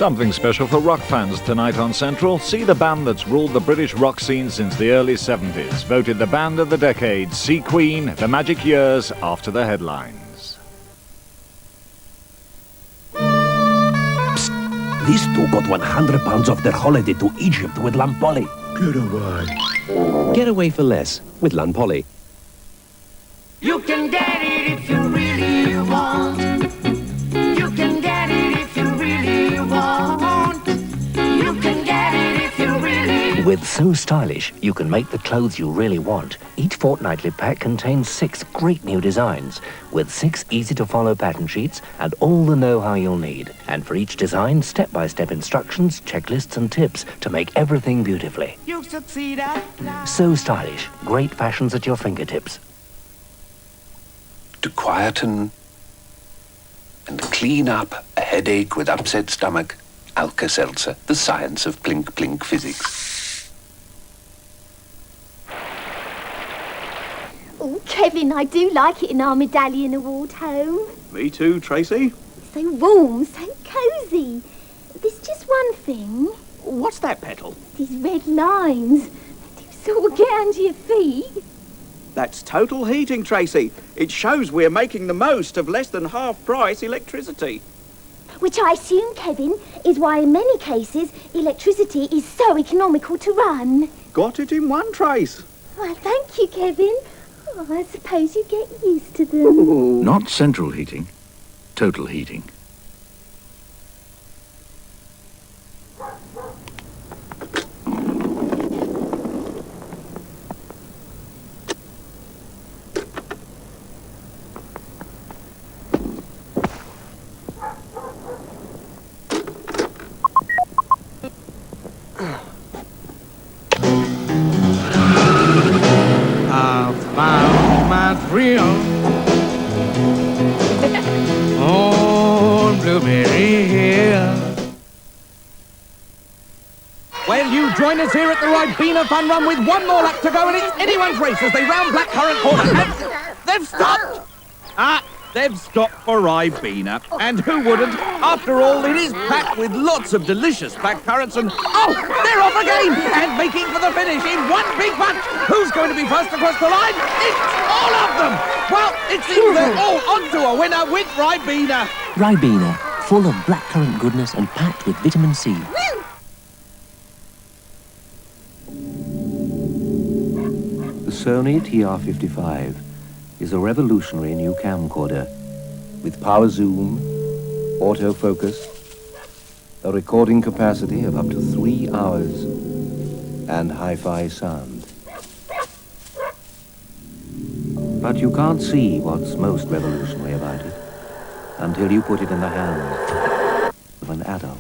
Something special for rock fans tonight on Central. See the band that's ruled the British rock scene since the early 70s. Voted the band of the decade. See Queen, The Magic Years, after the headlines. Psst. These two got £100 off their holiday to Egypt with Lampoli. Get away. Get away for less with Lampoli. You can get it if you really want. You can get it if you really want. You can get it if you really... With So Stylish, you can make the clothes you really want. Each fortnightly pack contains 6 great new designs, with 6 easy-to-follow pattern sheets and all the know-how you'll need. And for each design, step-by-step instructions, checklists and tips to make everything beautifully. You succeed at last. So Stylish, great fashions at your fingertips. To quieten and clean up a headache with upset stomach, Alka-Seltzer, the science of plink-plink physics. Oh, Kevin, I do like it in our medallion award home. Me too, Tracy. So warm, so cosy. There's just one thing. What's that, Petal? These red lines. They do sort of get under your feet. That's total heating, Tracy. It shows we're making the most of less than half-price electricity. Which I assume, Kevin, is why in many cases electricity is so economical to run. Got it in one, Trace. Well, thank you, Kevin. Oh, I suppose you get used to them. Not central heating, total heating. Well, you join us here at the Ribena Fun Run with one more lap to go, and it's anyone's race as they round Blackcurrant Corner. And they've stopped! They've stopped for Ribena. And who wouldn't? After all, it is packed with lots of delicious blackcurrants and... Oh, they're off again! And making for the finish in one big bunch. Who's going to be first across the line? It's all of them! Well, it seems they're all onto a winner with Ribena. Ribena, full of blackcurrant goodness and packed with vitamin C. The Sony TR55 is a revolutionary new camcorder with power zoom, autofocus, a recording capacity of up to 3 hours, and hi-fi sound. But you can't see what's most revolutionary about it until you put it in the hands of an adult.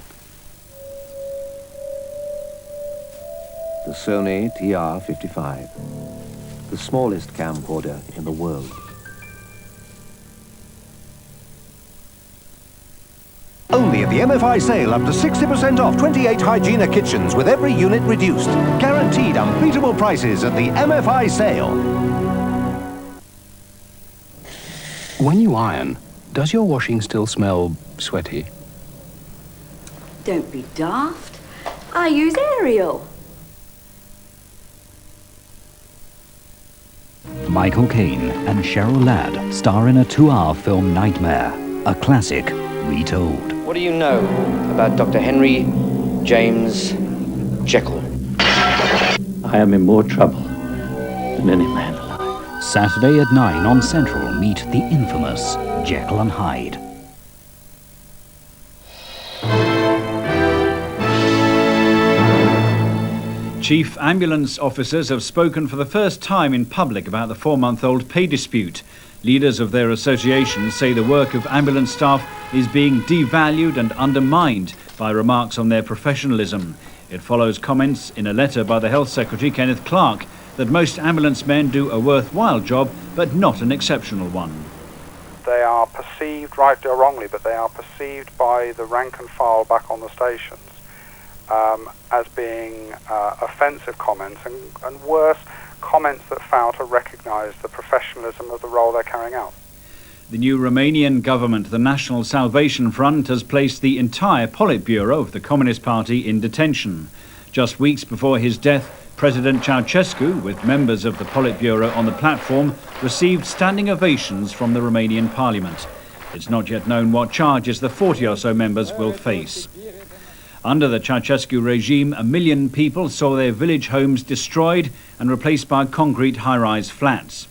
The Sony TR55. The smallest camcorder in the world. Only at the MFI sale, up to 60% off 28 Hygiena kitchens with every unit reduced. Guaranteed unbeatable prices at the MFI sale. When you iron, does your washing still smell sweaty? Don't be daft. I use Ariel. Michael Caine and Cheryl Ladd star in a 2-hour film Nightmare, a classic retold. What do you know about Dr. Henry James Jekyll? I am in more trouble than any man alive. Saturday at 9 on Central, meet the infamous Jekyll and Hyde. Chief ambulance officers have spoken for the first time in public about the 4-month-old pay dispute. Leaders of their associations say the work of ambulance staff is being devalued and undermined by remarks on their professionalism. It follows comments in a letter by the Health Secretary, Kenneth Clarke, that most ambulance men do a worthwhile job, but not an exceptional one. They are perceived, rightly or wrongly, but they are perceived by the rank and file back on the stations as being offensive comments and worse, comments that fail to recognise the professionalism of the role they're carrying out. The new Romanian government, the National Salvation Front, has placed the entire Politburo of the Communist Party in detention. Just weeks before his death, President Ceausescu, with members of the Politburo on the platform, received standing ovations from the Romanian parliament. It's not yet known what charges the 40 or so members will face. Under the Ceausescu regime, 1 million people saw their village homes destroyed and replaced by concrete high-rise flats.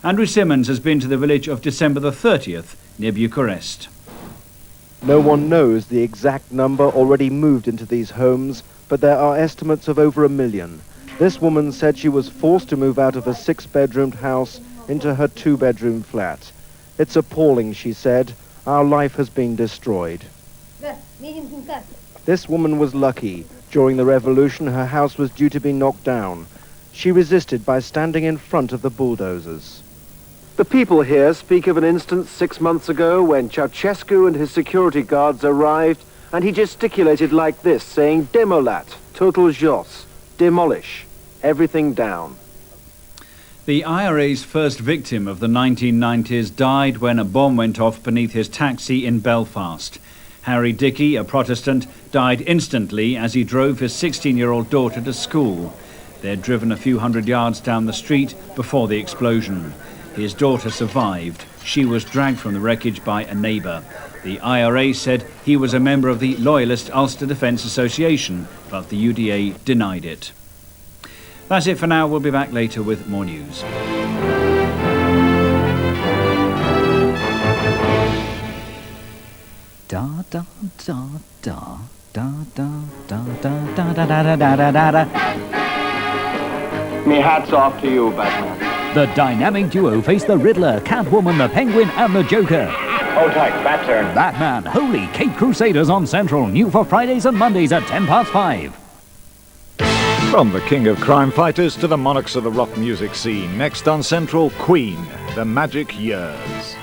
Andrew Simmons has been to the village of December the 30th, near Bucharest. No one knows the exact number already moved into these homes, but there are estimates of over 1 million. This woman said she was forced to move out of a 6-bedroomed house into her 2-bedroom flat. It's appalling, she said. Our life has been destroyed. This woman was lucky. During the revolution, her house was due to be knocked down. She resisted by standing in front of the bulldozers. The people here speak of an instance 6 months ago when Ceausescu and his security guards arrived and he gesticulated like this, saying, "Demolat, total jos, demolish, everything down." The IRA's first victim of the 1990s died when a bomb went off beneath his taxi in Belfast. Harry Dickey, a Protestant, died instantly as he drove his 16-year-old daughter to school. They'd driven a few hundred yards down the street before the explosion. His daughter survived. She was dragged from the wreckage by a neighbour. The IRA said he was a member of the Loyalist Ulster Defence Association, but the UDA denied it. That's it for now. We'll be back later with more news. Da da da da da da da da da da da da da da. Me hat's off to you, Batman. The dynamic duo face the Riddler, Catwoman, the Penguin and the Joker. Hold tight, bat turn. Batman, Holy Cape Crusaders on Central, new for Fridays and Mondays at 5:10. From the king of crime fighters to the monarchs of the rock music scene, next on Central, Queen, The Magic Years.